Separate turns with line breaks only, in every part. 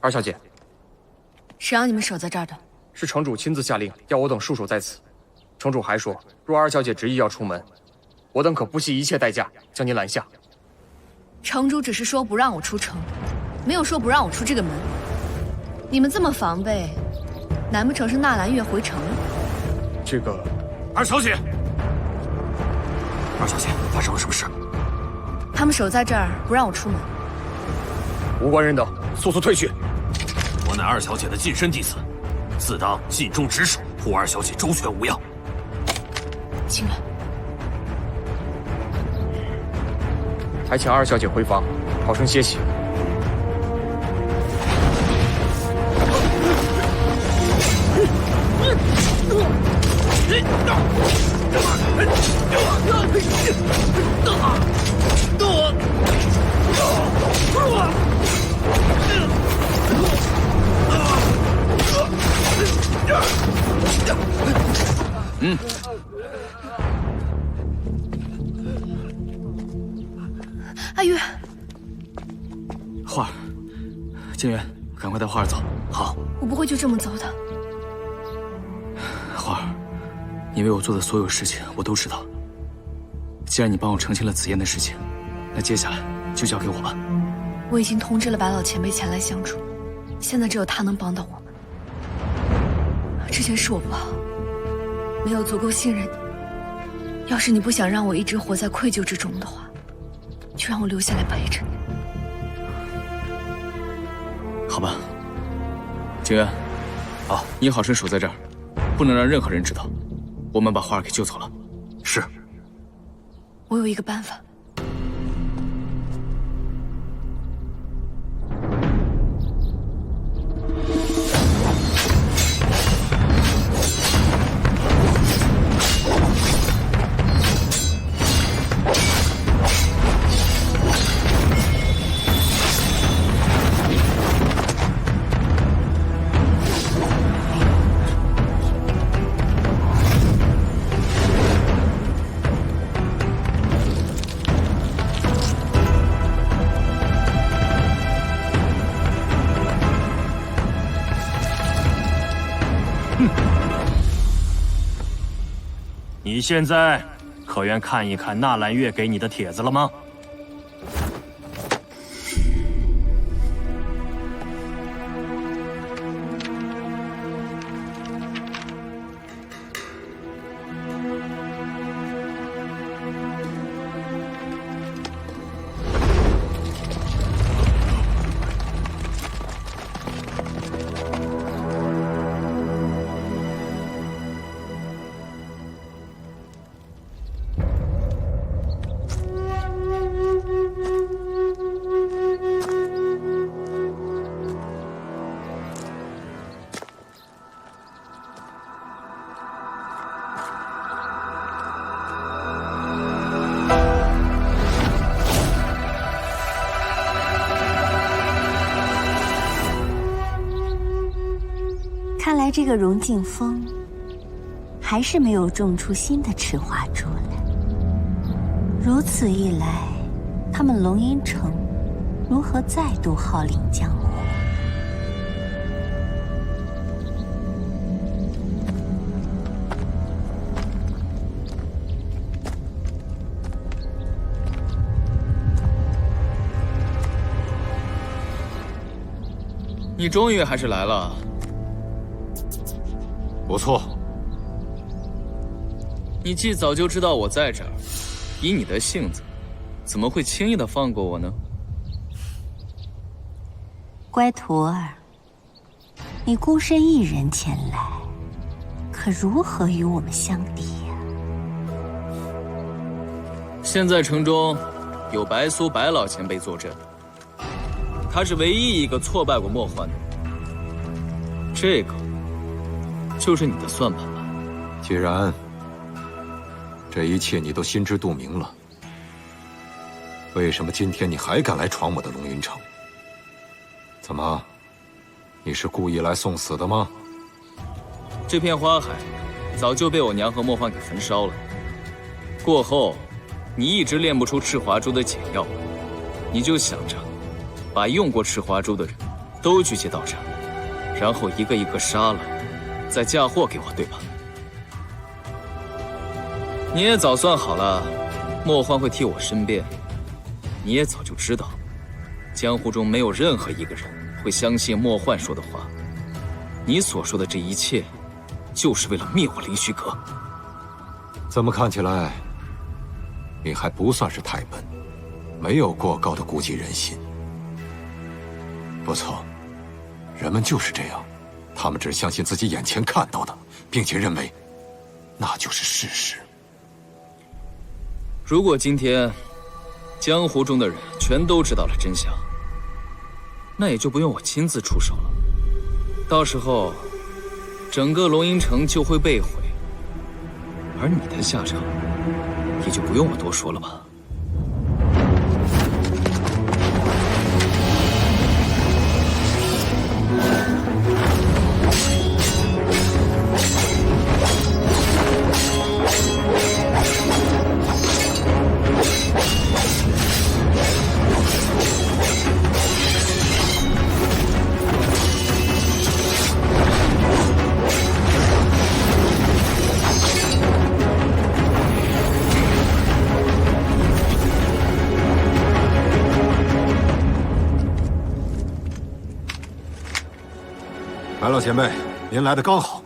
二小姐，
谁让你们守在这儿的？
是城主亲自下令，要我等戍守在此。城主还说，若二小姐执意要出门，我等可不惜一切代价将你拦下。
城主只是说不让我出城，没有说不让我出这个门。你们这么防备，难不成是纳兰月回城了？
这个，
二小姐，二小姐，发生了什么事？
他们守在这儿，不让我出门。
无关人等，速速退去！
我乃二小姐的近身弟子，自当尽忠职守，护二小姐周全无恙。
请问，
还请二小姐回房，好生歇息。
阿月，
花儿，静远，赶快带花儿走。
好，
我不会就这么走的。
花儿，你为我做的所有事情我都知道。既然你帮我澄清了紫嫣的事情，那接下来就交给我吧。
我已经通知了白老前辈前来相助，现在只有他能帮到我们。之前是我不好，没有足够信任你。要是你不想让我一直活在愧疚之中的话，就让我留下来陪着你。
好吧，景渊，好，你好生守在这儿，不能让任何人知道我们把花儿给救走了。
是。
我有一个办法。
你现在可愿看一看纳兰月给你的帖子了吗？
看来这个荣靖峰还是没有种出新的赤花珠来。如此一来，他们龙吟城如何再度号令江湖？
你终于还是来了。
不错。
你既早就知道我在这儿，以你的性子，怎么会轻易的放过我呢？
乖徒儿，你孤身一人前来，可如何与我们相敌呀？
现在城中有白苏白老前辈坐镇，他是唯一一个挫败过莫幻的人。这个就是你的算盘吧？
既然这一切你都心知肚明了，为什么今天你还敢来闯我的龙云城？怎么，你是故意来送死的吗？
这片花海早就被我娘和莫幻给焚烧了。过后，你一直炼不出赤华珠的解药，你就想着把用过赤华珠的人都聚集到这儿，然后一个一个杀了，再嫁祸给我，对吧？你也早算好了，莫欢会替我申辩。你也早就知道，江湖中没有任何一个人会相信莫幻说的话。你所说的这一切，就是为了灭我凌虚阁。
怎么看起来，你还不算是太笨，没有过高的估计人心。不错，人们就是这样，他们只相信自己眼前看到的，并且认为那就是事实。
如果今天江湖中的人全都知道了真相，那也就不用我亲自出手了。到时候，整个龙吟城就会被毁，而你的下场也就不用我多说了吧。
白老前辈，您来的刚好，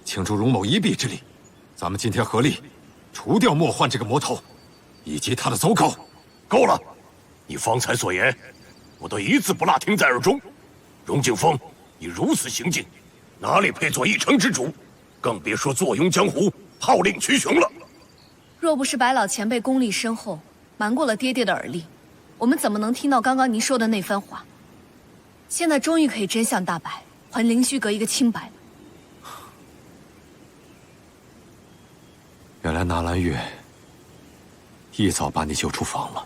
请助荣某一臂之力，咱们今天合力除掉莫幻这个魔头，以及他的走狗。
够了！你方才所言，我都一字不落听在耳中。荣景峰，你如此行径，哪里配做一城之主？更别说坐拥江湖、号令群雄了。
若不是白老前辈功力深厚，瞒过了爹爹的耳力，我们怎么能听到刚刚您说的那番话？现在终于可以真相大白，还凌虚阁一个清白了。
原来纳兰月一早把你救出房了。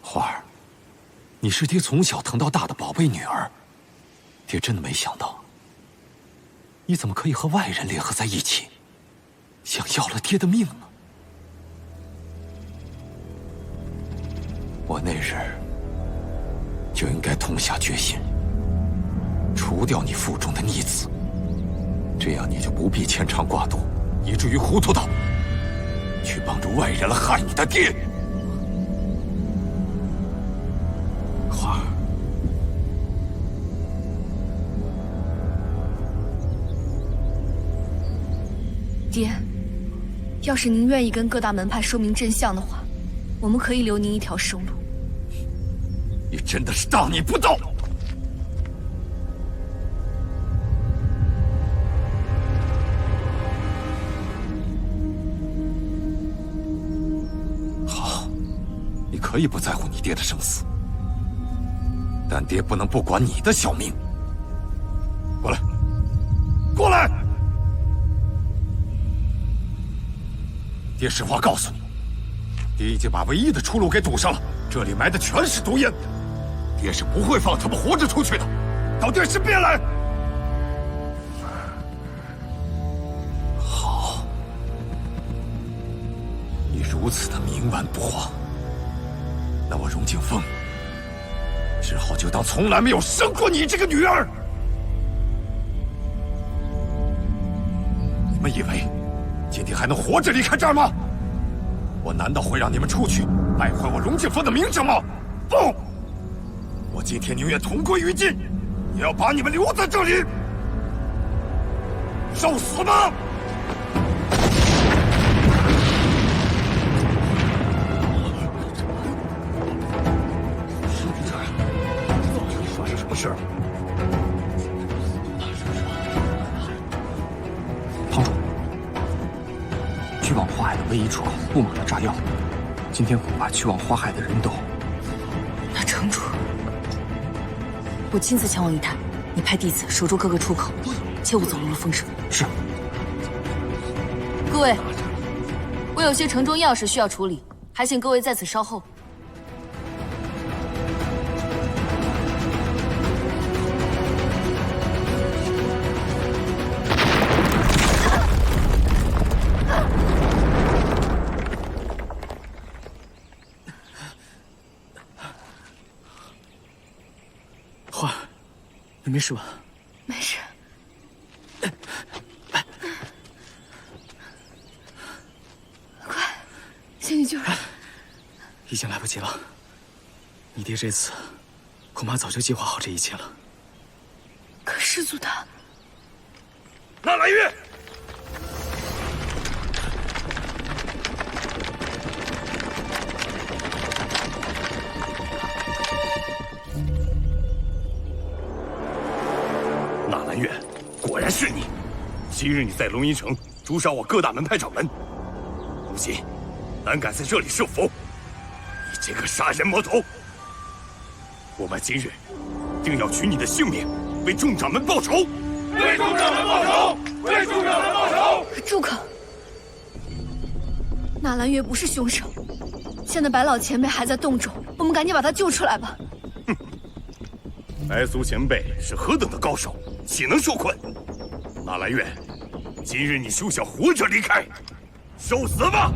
花儿，你是爹从小疼到大的宝贝女儿，爹真的没想到，你怎么可以和外人联合在一起，想要了爹的命呢？我那日就应该痛下决心，除掉你腹中的逆子，这样你就不必牵肠挂肚，以至于糊涂到去帮助外人来害你的爹。花儿，
爹，要是您愿意跟各大门派说明真相的话，我们可以留您一条生路。
你真的是大逆不道！好，你可以不在乎你爹的生死，但爹不能不管你的小命。过来，过来！爹实话告诉你，爹已经把唯一的出路给堵上了，这里埋的全是毒烟，爹是不会放他们活着出去的。到爹身边来。好，你如此的冥顽不化，那我荣景峰只好就当从来没有生过你这个女儿。你们以为今天还能活着离开这儿吗？我难道会让你们出去败坏我荣景峰的名声吗？不，我今天宁愿同归于尽，也要把你们留在这里，受死吧！
发生什么事了？
堂主，去往花海的唯一出口布满了炸药，今天恐怕去往花海的人都……
那城主，我亲自前往一探，你派弟子守住各个出口，切勿走漏了风声。
是。
各位，我有些城中要事需要处理，还请各位在此稍后。
你没事吧？
没事。快，先去救人！
已经来不及了。你爹这次恐怕早就计划好这一切了。
可师祖他……
纳兰月，纳兰月，果然是你！昔日你在龙吟城诛杀我各大门派掌门，如今胆敢在这里设伏，你这个杀人魔头！我们今日定要取你的性命，为众掌门报仇！为众掌门报仇！为众掌门报仇！
住口！纳兰月不是凶手，现在白老前辈还在洞中，我们赶紧把他救出来吧。
哼，白苏前辈是何等的高手，岂能受困？纳兰月，今日你休想活着离开，受死吧！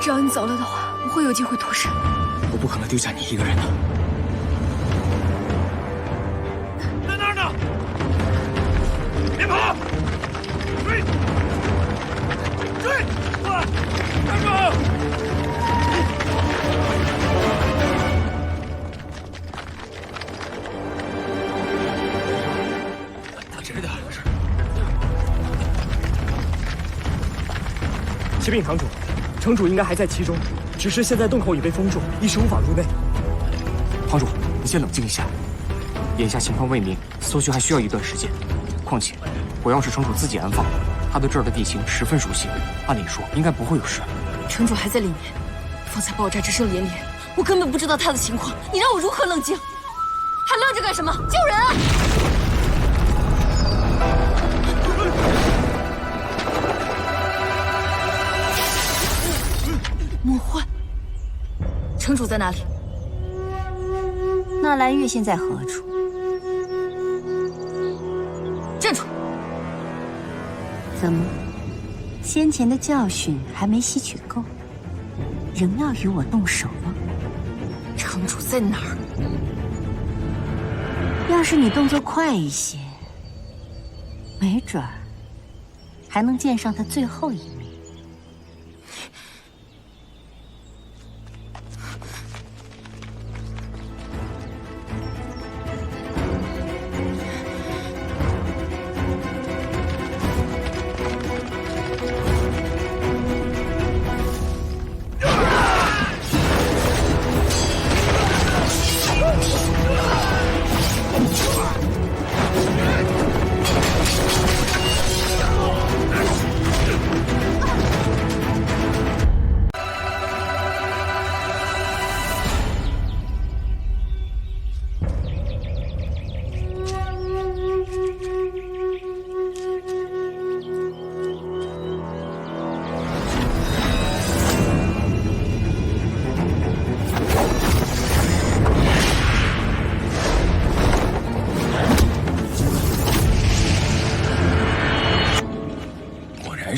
只要你走了的话，我会有机会脱身。
我不可能丢下你一个人的。
在那儿呢！别跑！追！追！快！站住！
打直点。启禀堂主。城主应该还在其中，只是现在洞口已被封住，一时无法入内。堂主，你先冷静一下，眼下情况未明，搜寻还需要一段时间。况且，我要是城主自己安放，他对这儿的地形十分熟悉，按理说应该不会有事。
城主还在里面，方才爆炸之声连连，我根本不知道他的情况，你让我如何冷静？还愣着干什么？救人啊！魔幻，城主在哪里？
纳兰月现在何处？
站住！
怎么，先前的教训还没吸取够，仍要与我动手吗？
城主在哪儿？
要是你动作快一些，没准儿还能见上他最后一面。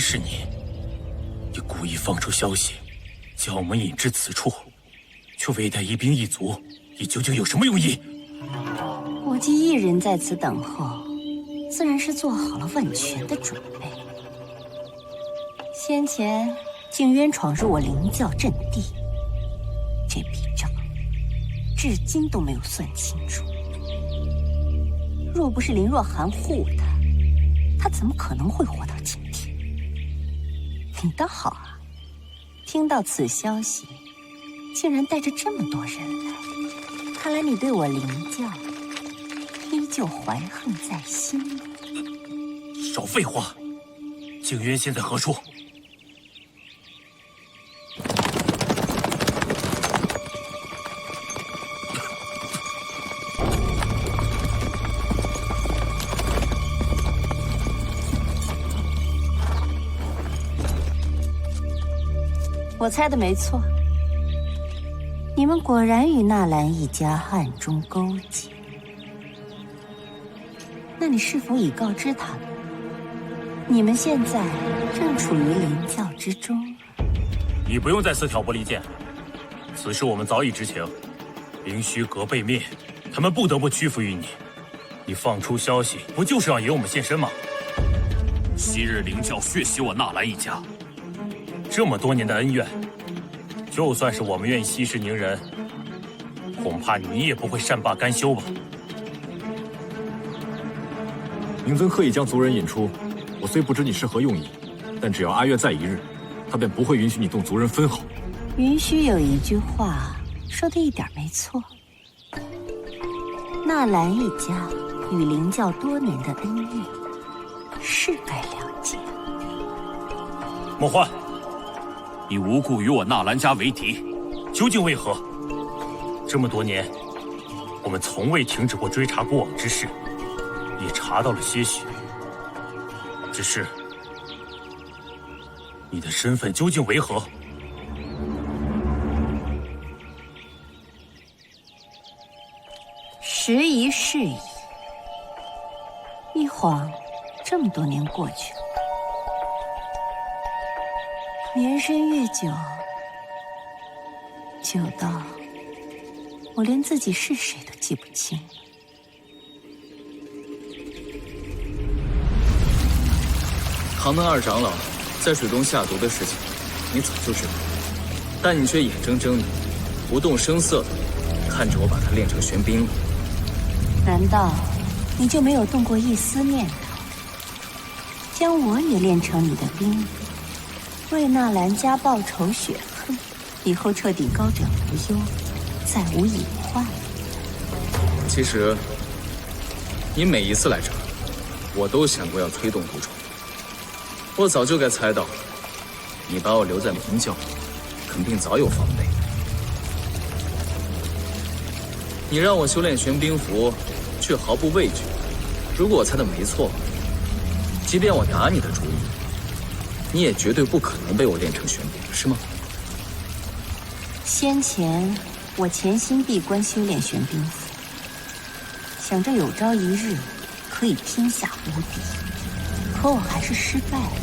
是你，你故意放出消息，将我们引至此处，却未带一兵一卒，你究竟有什么用意？
我既一人在此等候，自然是做好了万全的准备。先前竟冤闯入我灵教阵地，这笔账至今都没有算清楚。若不是林若寒护他，他怎么可能会活到今天？你倒好啊，听到此消息，竟然带着这么多人来。看来你对我灵教依旧怀恨在心。
少废话！景渊现在何处？
我猜的没错，你们果然与纳兰一家暗中勾结。那你是否已告知他们，你们现在正处于灵教之中？
你不用再次挑拨离间，此事我们早已知情。灵虚阁被灭，他们不得不屈服于你。你放出消息，不就是要引我们现身吗？昔日灵教血洗我纳兰一家，这么多年的恩怨，就算是我们愿意息事宁人，恐怕你也不会善罢甘休吧？
宁曾刻意将族人引出，我虽不知你是何用意，但只要阿月在一日，他便不会允许你动族人分毫。
云虚有一句话说的一点没错，纳兰一家与灵教多年的恩怨是该了结。
莫欢，你无故与我纳兰家为敌，究竟为何？这么多年，我们从未停止过追查过往之事，也查到了些许。只是，你的身份究竟为何？
时移世易，一晃这么多年过去了，年深月久，久到我连自己是谁都记不清了。
唐门二长老在水中下毒的事情，你早就知道，但你却眼睁睁的、不动声色的看着我把他炼成玄冰了。
难道你就没有动过一丝念头，将我也炼成你的兵，为纳兰家报仇雪恨，以后彻底高枕无忧，再无隐患？
其实，你每一次来这儿，我都想过要推动毒种。我早就该猜到，你把我留在明教，肯定早有防备。你让我修炼玄冰符，却毫不畏惧。如果我猜的没错，即便我打你的主意，你也绝对不可能被我炼成玄冰，是吗？
先前我潜心闭关修炼玄冰符，想着有朝一日可以天下无敌，可我还是失败了。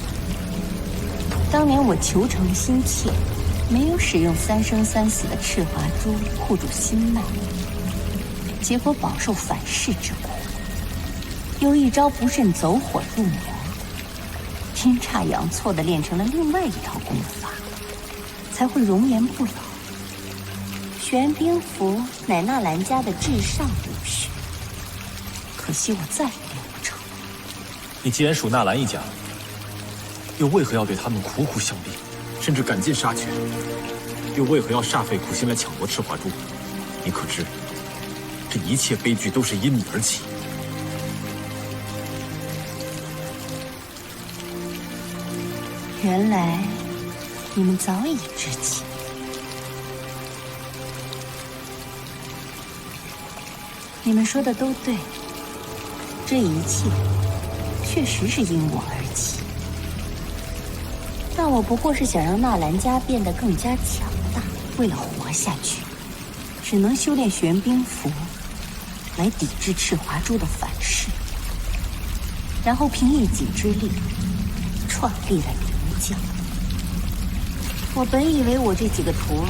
当年我求成心切，没有使用3生3死的赤华珠护住心脉，结果饱受反噬之苦，又一招不慎走火入魔，阴差阳错地练成了另外一套功法，才会容颜不老。玄冰符乃纳兰家的至上武学，可惜我再也练不成。
你既然属纳兰一家，又为何要对他们苦苦相逼，甚至赶尽杀绝？又为何要煞费苦心来抢夺赤华珠？你可知，这一切悲剧都是因你而起。
原来你们早已知情。你们说的都对，这一切确实是因我而起。但我不过是想让纳兰家变得更加强大，为了活下去，只能修炼玄冰符来抵制赤华珠的反噬，然后凭一己之力创立了灵教。我本以为我这几个徒儿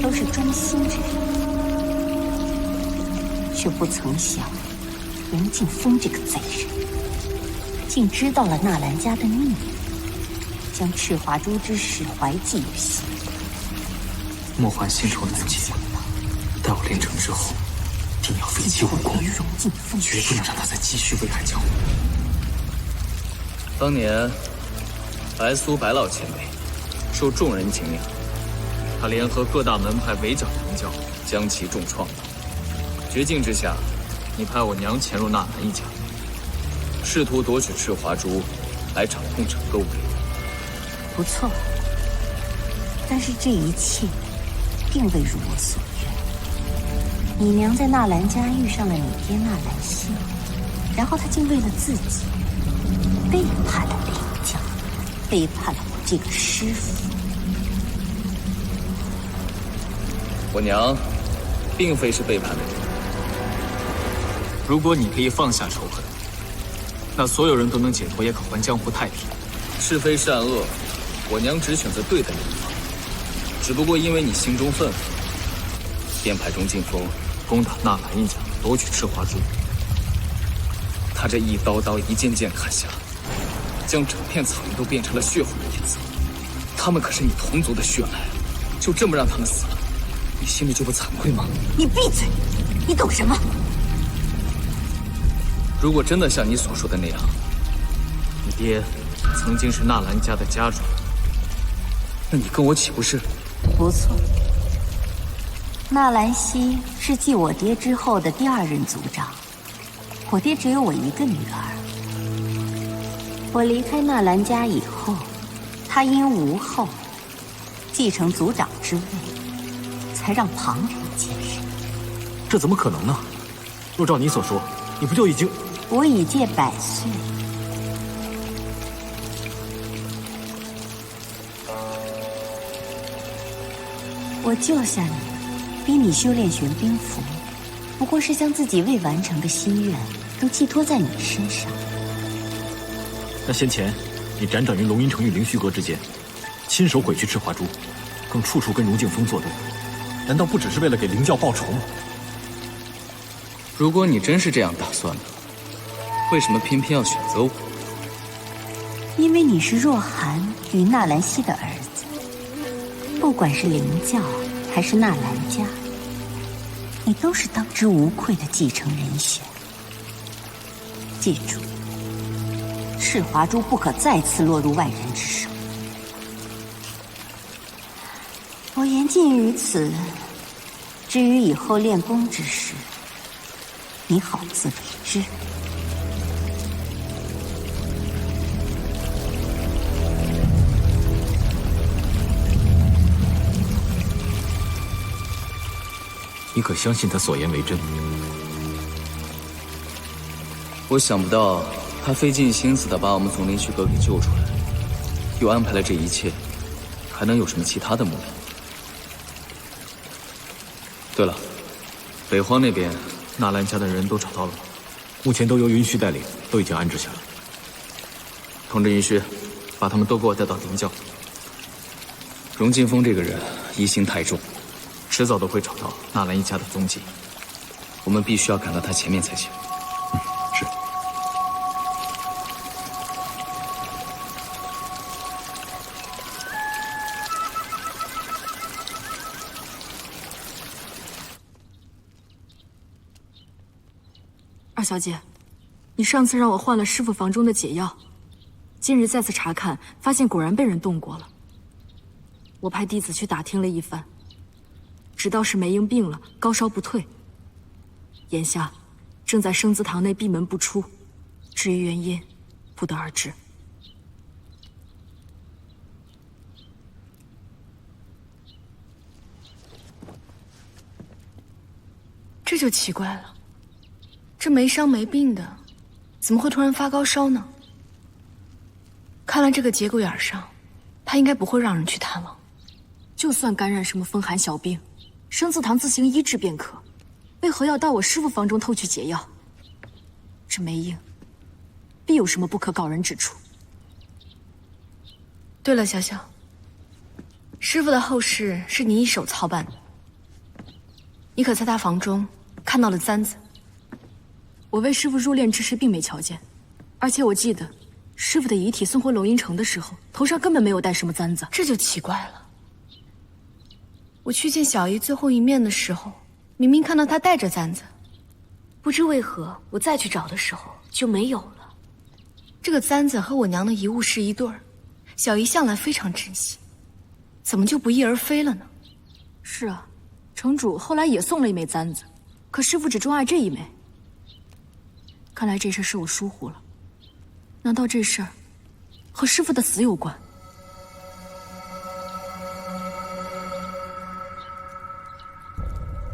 都是忠心之人，却不曾想龙敬风这个贼人竟知道了纳兰家的秘密，将赤华珠之事怀记于心。
莫欢心仇难解，待我练成之后，定要废弃武功，绝不能让他再继续危害江湖。
当年，白苏白老前辈受众人敬仰，他联合各大门派围剿灵教，将其重创。绝境之下，你派我娘潜入纳兰一家，试图夺取赤华珠，来掌控整个武林。
不错，但是这一切并未如我所愿。你娘在纳兰家遇上了你爹纳兰性，然后他竟为了自己背叛了林家，背叛了我这个师父。
我娘并非是背叛的人。如果你可以放下仇恨，那所有人都能解脱，也可还江湖太平。是非善恶，我娘只选择对的那一方。只不过因为你心中愤恨，便派荣劲风攻打纳兰一家，夺取赤华珠。他这一刀刀、一剑剑砍下，将整片草原都变成了血红的颜色。他们可是你同族的血脉，就这么让他们死了，你心里就不惭愧吗？
你闭嘴！你懂什么？
如果真的像你所说的那样，你爹曾经是纳兰家的家主，那你跟我岂不是？
不错，纳兰熙是继我爹之后的第二任族长。我爹只有我一个女儿。我离开纳兰家以后，他因无后继承族长之位，才让旁人接任。
这怎么可能呢？若照你所说，你不就已经……
我已届100岁。我救下你，逼你修炼玄冰符，不过是将自己未完成的心愿都寄托在你身上。
那先前你辗转于龙吟城与凌虚阁之间，亲手毁去赤华珠，更处处跟荣劲风作对，难道不只是为了给凌教报仇吗？
如果你真是这样打算的，为什么偏偏要选择我？
因为你是若寒与纳兰熙的儿子，不管是凌教还是纳兰家，你都是当之无愧的继承人选。记住，赤华珠不可再次落入外人之手。我言尽于此，至于以后练功之事，你好自为之。
你可相信他所言为真？
我想不到他费尽心思的把我们从凌虚阁给救出来，又安排了这一切，还能有什么其他的目的？对了，北荒那边
纳兰家的人都找到了吗？目前都由云虚带领，都已经安置下来。
通知云虚，把他们都给我带到凌教。荣劲风这个人疑心太重，迟早都会找到纳兰一家的踪迹，我们必须要赶到他前面才行。
是。
二小姐，你上次让我换了师傅房中的解药，今日再次查看，发现果然被人动过了。我派弟子去打听了一番，知道是梅英病了，高烧不退，眼下正在生祠堂内闭门不出，至于原因，不得而知。这就奇怪了，这没伤没病的，怎么会突然发高烧呢？看来这个节骨眼上，他应该不会让人去探望。就算感染什么风寒小病，生祠堂自行医治便可，为何要到我师父房中偷取解药？这梅英必有什么不可告人之处。对了，小小，师父的后事是你一手操办的，你可在他房中看到了簪子？我为师父入殓之时并没瞧见，而且我记得师父的遗体送回龙吟城的时候，头上根本没有戴什么簪子，这就奇怪了。我去见小姨最后一面的时候，明明看到她戴着簪子，不知为何我再去找的时候就没有了。这个簪子和我娘的遗物是一对儿，小姨向来非常珍惜，怎么就不翼而飞了呢？是啊，城主后来也送了一枚簪子，可师父只钟爱这一枚。看来这事是我疏忽了。难道这事儿和师父的死有关？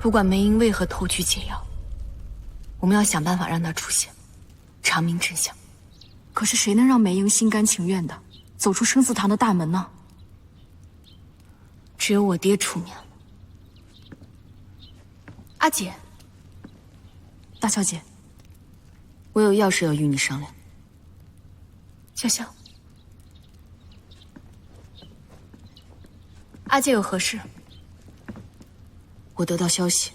不管梅英为何偷取解药，我们要想办法让他出现，查明真相。可是谁能让梅英心甘情愿的走出生死堂的大门呢？只有我爹出面了。阿姐，大小姐，我有要事要与你商量。笑笑，阿姐有何事？我得到消息，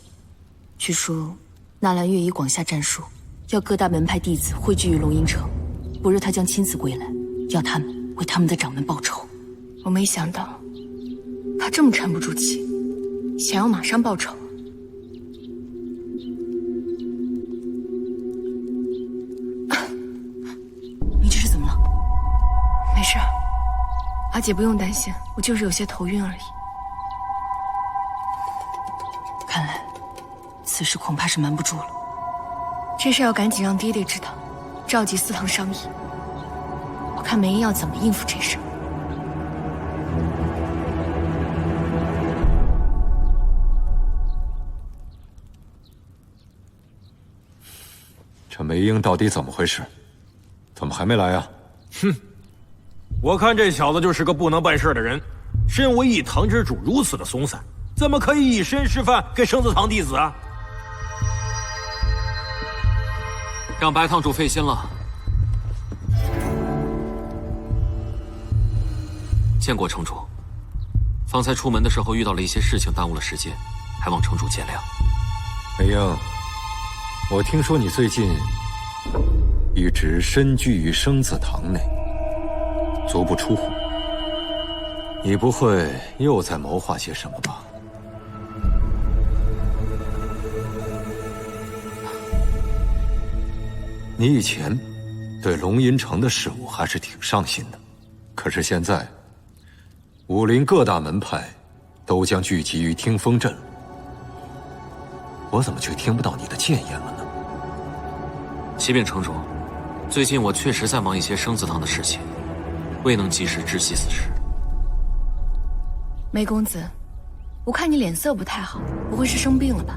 据说纳兰月已广下战书，要各大门派弟子汇聚于龙吟城，不日他将亲自归来，要他们为他们的掌门报仇。我没想到他这么沉不住气，想要马上报仇。你这是怎么了？没事，阿姐不用担心，我就是有些头晕而已。看来此事恐怕是瞒不住了，这事要赶紧让爹爹知道，召集4堂商议。我看梅英要怎么应付这事。
这梅英到底怎么回事？怎么还没来啊？
哼，我看这小子就是个不能办事的人。身为一堂之主，如此的松散，怎么可以以身示范给生子堂弟子啊？
让白堂主费心了。见过城主，方才出门的时候遇到了一些事情，耽误了时间，还望城主见谅。
梅英，我听说你最近一直身居于生子堂内，足不出户。你不会又在谋划些什么吧？你以前对龙吟城的事务还是挺上心的，可是现在武林各大门派都将聚集于听风镇，我怎么却听不到你的谏言了呢？
启禀城主，最近我确实在忙一些生子堂的事情，未能及时知悉此事。
梅公子，我看你脸色不太好，不会是生病了吧？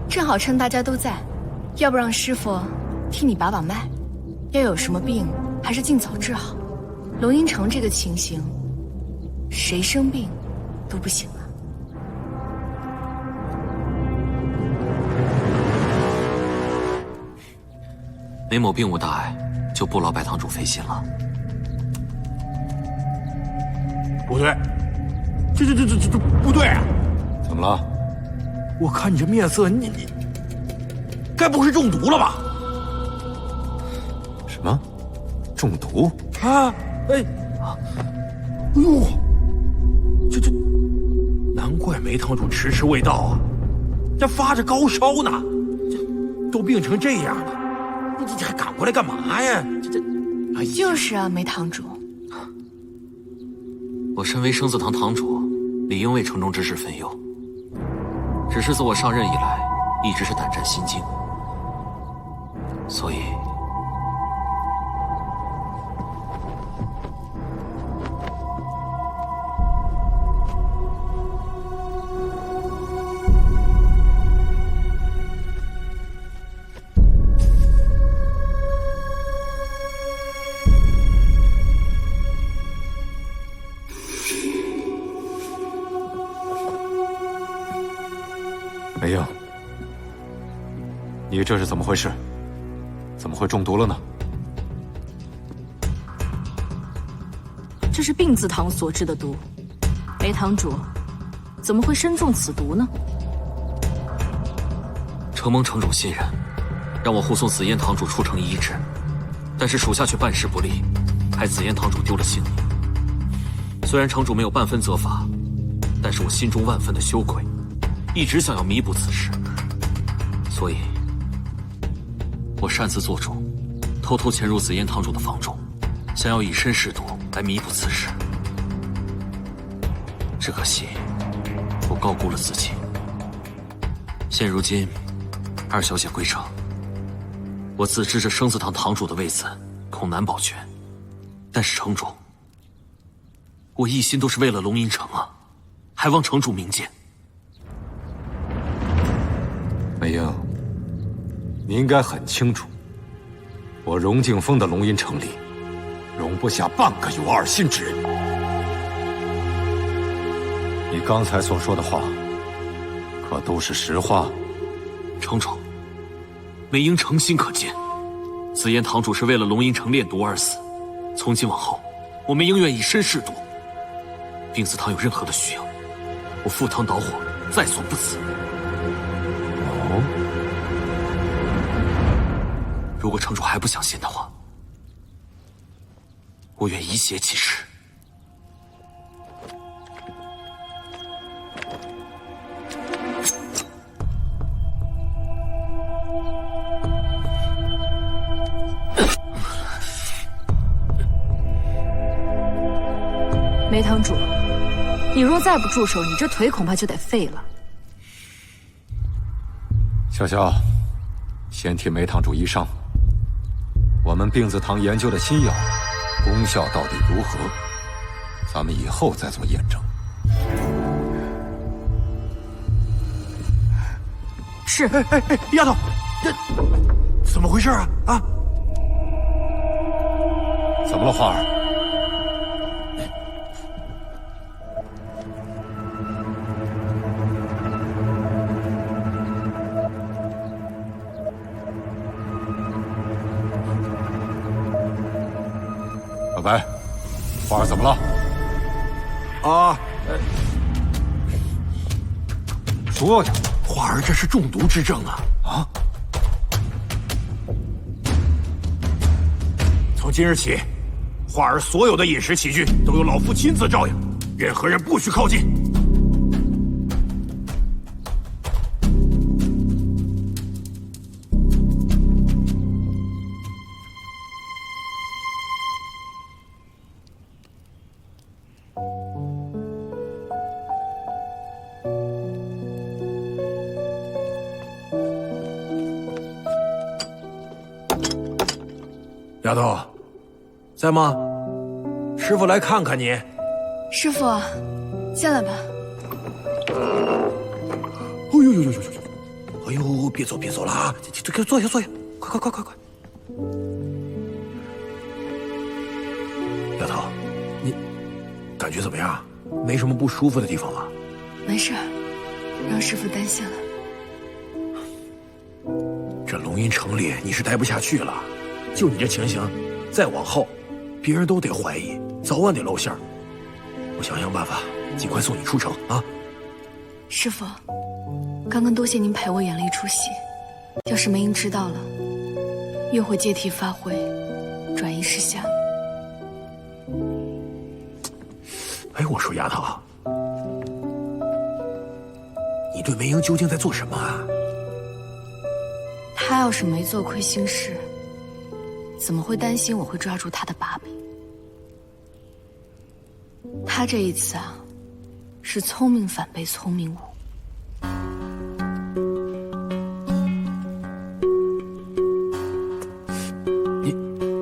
正好趁大家都在，要不让师傅替你把把脉，要有什么病还是尽早治好。龙吟城这个情形，谁生病都不行啊。
梅某并无大碍，就不劳白堂主费心了。
不对，这不对啊！
怎么了？
我看你这面色，你该不是中毒了吧？
什么？中毒？
啊！哎呦，这，难怪梅堂主迟迟未到啊！这发着高烧呢，这都病成这样了，你还赶过来干嘛呀？哎呀，
就是啊，梅堂主。
我身为生子堂堂主，理应为城中之事分忧。只是自我上任以来，一直是胆战心惊，所以
梅英，你这是怎么回事？怎么会中毒了呢？
这是病字堂所制的毒，梅堂主怎么会身中此毒呢？
承蒙城主信任，让我护送紫烟堂主出城医治，但是属下却办事不力，害紫烟堂主丢了性命。虽然城主没有半分责罚，但是我心中万分的羞愧，一直想要弥补此事，所以我擅自做主，偷偷潜入紫烟堂主的房中，想要以身试毒来弥补此事。只可惜我高估了自己，现如今，二小姐归城，我自知这生死堂堂主的位子恐难保全，但是城主，我一心都是为了龙吟城啊，还望城主明鉴。
梅英，你应该很清楚，我荣敬峰的龙吟城里，容不下半个有二心之人。你刚才所说的话，可都是实话？
城主，梅英诚心可见，此言堂主是为了龙吟城炼毒而死。从今往后，我梅英愿以身试毒。病死堂有任何的需要，我赴汤蹈火，在所不辞。
哦，
如果城主还不相信的话，我愿以血起誓。
梅堂主，你若再不住手，你这腿恐怕就得废了。
潇潇，先替梅堂主医伤。我们病字堂研究的新药，功效到底如何？咱们以后再做验证。
是。
丫头，这怎么回事啊？啊？
怎么了，花儿？小白，花儿怎么了？
啊，
说呀，
花儿这是中毒之症啊！
啊！
从今日起，花儿所有的饮食起居都由老夫亲自照应，任何人不许靠近。丫头，在吗？师傅来看看你。
师傅，进来吧。
哎呦呦呦呦呦！哎呦，别走了啊！坐下，快！丫头，你感觉怎么样？没什么不舒服的地方吧？
没事，让师傅担心了。
这龙吟城里你是待不下去了。就你这情形，再往后，别人都得怀疑，早晚得露馅儿。我想办法，尽快送你出城啊！
师傅，刚刚多谢您陪我演了一出戏，要是梅英知道了，又会借题发挥，转移视线。
哎，我说丫头，你对梅英究竟在做什么啊？
她要是没做亏心事，怎么会担心我会抓住他的把柄？他这一次啊，是聪明反被聪明误。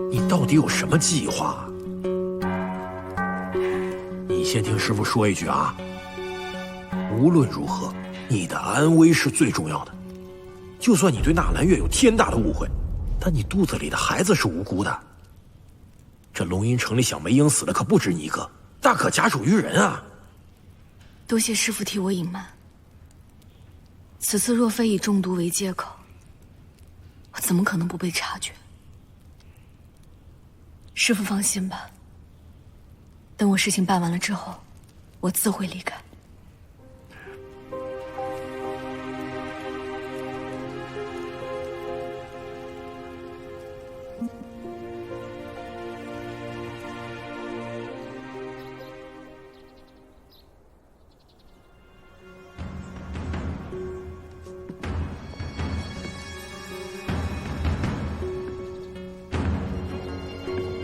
你到底有什么计划？你先听师傅说一句啊，无论如何，你的安危是最重要的。就算你对纳兰月有天大的误会，但你肚子里的孩子是无辜的。这龙吟城里想梅英死的可不止你一个，大可假手于人啊！
多谢师傅替我隐瞒。此次若非以中毒为借口，我怎么可能不被察觉？师傅放心吧，等我事情办完了之后，我自会离开。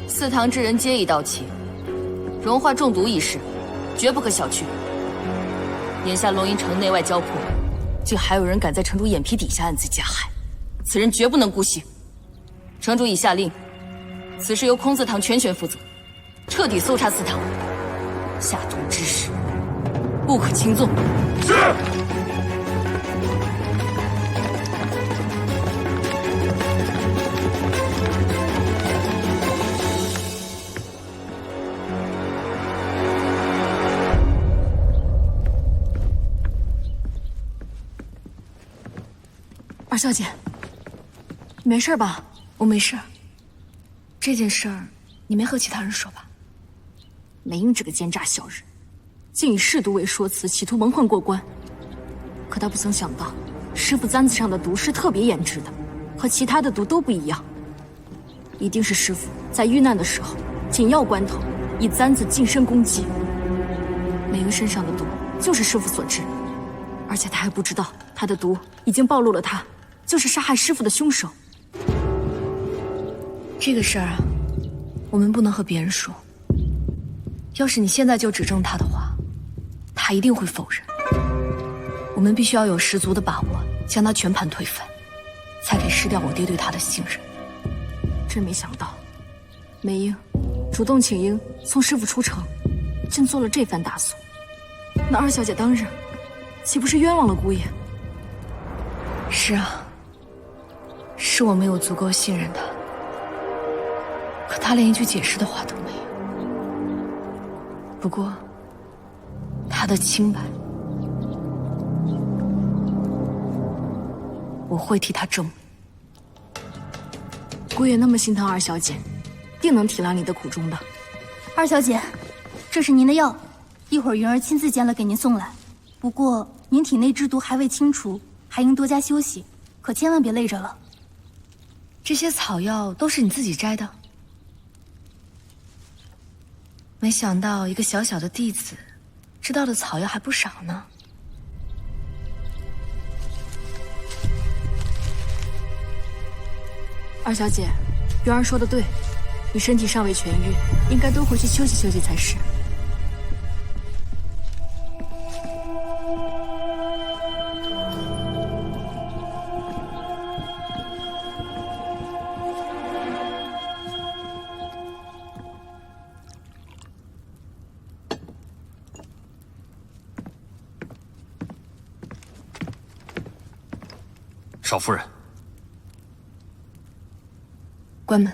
四堂之人皆已到齐，融化中毒一事，绝不可小觑。眼下龙吟城内外交迫，竟还有人敢在城主眼皮底下暗自加害，此人绝不能姑息。城主已下令，此事由空字堂全权负责，彻底搜查祠堂，下图之事不可轻纵。
是。
二小姐，你没事吧？我没事。这件事儿你没和其他人说吧？
梅英这个奸诈小人，竟以舐毒为说辞，企图蒙混过关。可他不曾想到，师傅簪子上的毒是特别研制的，和其他的毒都不一样。一定是师傅在遇难的时候，紧要关头以簪子近身攻击。梅英身上的毒就是师傅所制，而且他还不知道他的毒已经暴露了他就是杀害师傅的凶手。
这个事儿啊，我们不能和别人说。要是你现在就指证他的话，他一定会否认。我们必须要有十足的把握，将他全盘推翻，才可以失掉我爹对他的信任。
真没想到，梅英主动请缨送师傅出城，竟做了这番大错。那二小姐当日岂不是冤枉了姑爷？
是啊，是我没有足够信任他，可他连一句解释的话都没有。不过，他的清白，我会替他证明。
姑爷那么心疼二小姐，定能体谅你的苦衷的。
二小姐，这是您的药，一会儿云儿亲自煎了给您送来。不过您体内之毒还未清除，还应多加休息，可千万别累着了。
这些草药都是你自己摘的？没想到一个小小的弟子，知道的草药还不少呢。
二小姐，云儿说的对，你身体尚未痊愈，应该多回去休息休息才是。
少夫人，
关门。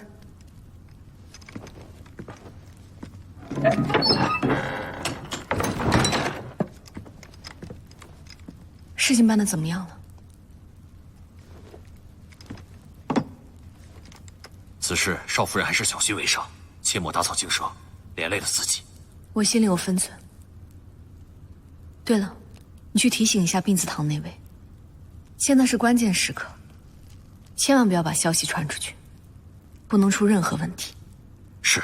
事情办得怎么样了？
此事少夫人还是小心为上，切莫打草惊蛇，连累了自己。
我心里有分寸。对了，你去提醒一下病字堂那位，现在是关键时刻，千万不要把消息传出去，不能出任何问题。
是。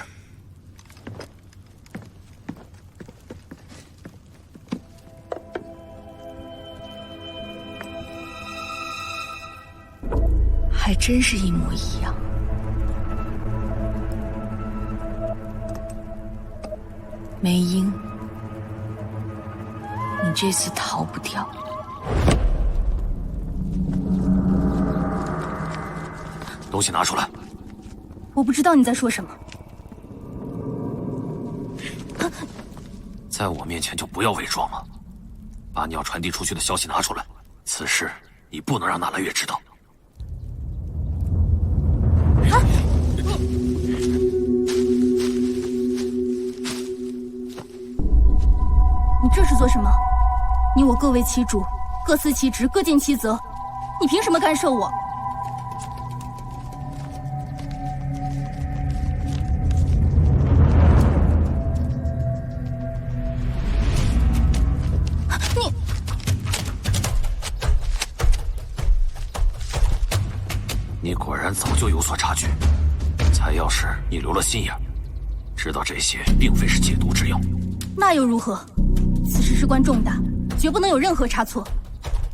还真是一模一样。梅英，你这次逃不掉。
东西拿出来。
我不知道你在说什么。
在我面前就不要伪装了，把你要传递出去的消息拿出来。此事你不能让纳兰月知道。
你这是做什么？你我各为其主，各司其职，各尽其责，你凭什么干涉我？
你果然早就有所察觉，才要是你留了心眼，知道这些并非是解毒之药。
那又如何？此事事关重大，绝不能有任何差错。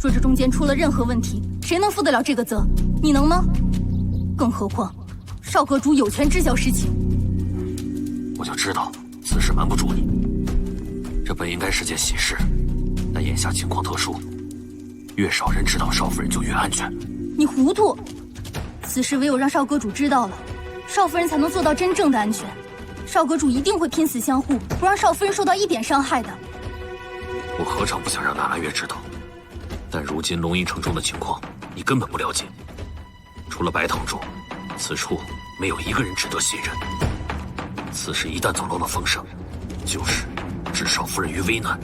若这中间出了任何问题，谁能负得了这个责？你能吗？更何况，少阁主有权知晓实情。
我就知道此事瞒不住你，这本应该是件喜事，但眼下情况特殊，
越少人知道少夫人就越安全。
你糊涂！此事唯有让少阁主知道了，少夫人才能做到真正的安全。少阁主一定会拼死相护，不让少夫人受到一点伤害的。
我何尝不想让纳兰月知道，但如今龙吟城中的情况，你根本不了解。除了白堂主，此处没有一个人值得信任。此事一旦走漏了风声，就是置少夫人于危难。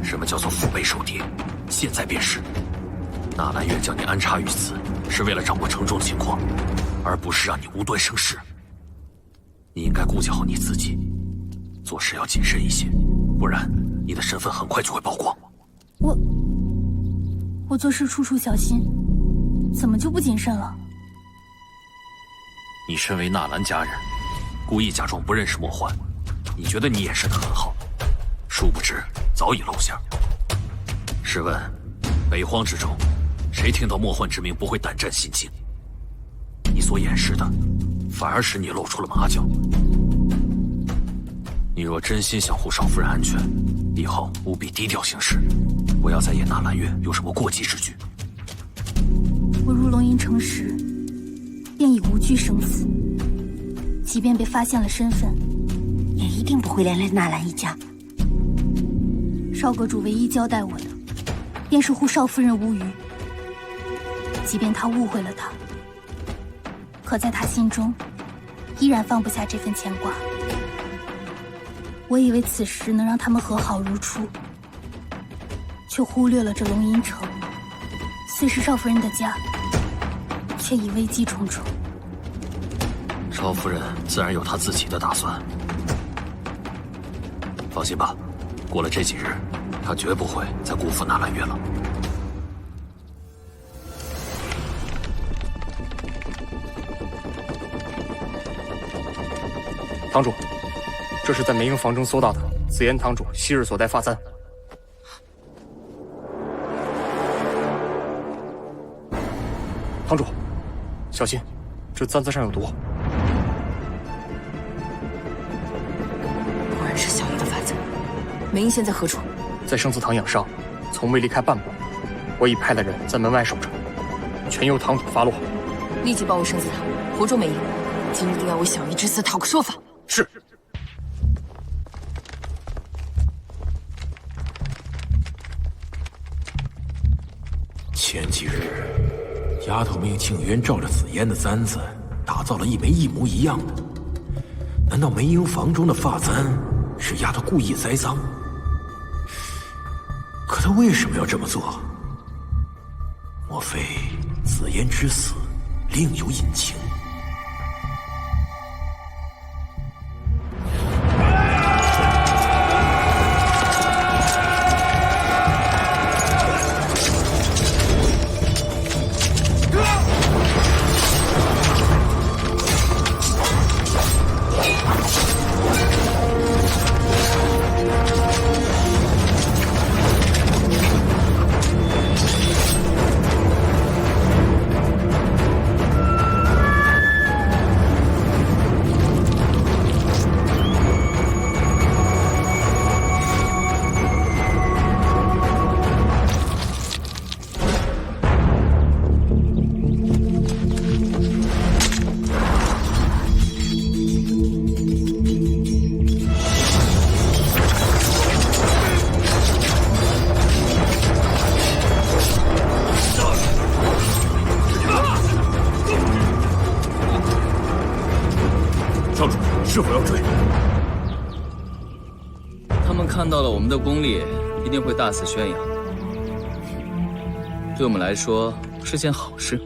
什么叫做腹背受敌？现在便是。纳兰月将你安插于此，是为了掌握城中情况，而不是让你无端生事。你应该顾及好你自己，做事要谨慎一些，不然你的身份很快就会曝光。
我做事处处小心，怎么就不谨慎了？
你身为纳兰家人，故意假装不认识莫欢，你觉得你掩饰得很好，殊不知早已露馅。试问，北荒之中，谁听到莫欢之名不会胆战心惊？你所掩饰的，反而使你露出了马脚。你若真心想护少夫人安全，以后务必低调行事，不要再演纳兰月有什么过激之举。
我入龙吟城时，便已无惧生死，即便被发现了身份，
也一定不会连累纳兰一家。
少阁主唯一交代我的，便是护少夫人无虞。即便他误会了他，可在他心中，依然放不下这份牵挂。我以为此时能让他们和好如初，却忽略了这龙吟城，虽是少夫人的家，却已危机重重。
少夫人自然有她自己的打算，放心吧，过了这几日，她绝不会再辜负纳兰月了。
堂主，这是在梅营房中搜到的紫妍堂主昔日所戴发簪。堂主，小心，这簪子上有毒。
果然是小医的法子。梅英现在何处？
在生祠堂养伤，从未离开半步。我已派了人在门外守着，全由堂主发落。
立即保卫生祠堂，活捉梅英。今日定要为小医之死讨个说法。
是。
前几日，丫头命庆渊照着紫嫣的簪子打造了一枚一模一样的。难道梅英房中的发簪是丫头故意栽赃？可她为什么要这么做？莫非紫嫣之死另有隐情？
是否要追？
他们看到了我们的功力，一定会大肆宣扬。对我们来说是件好事。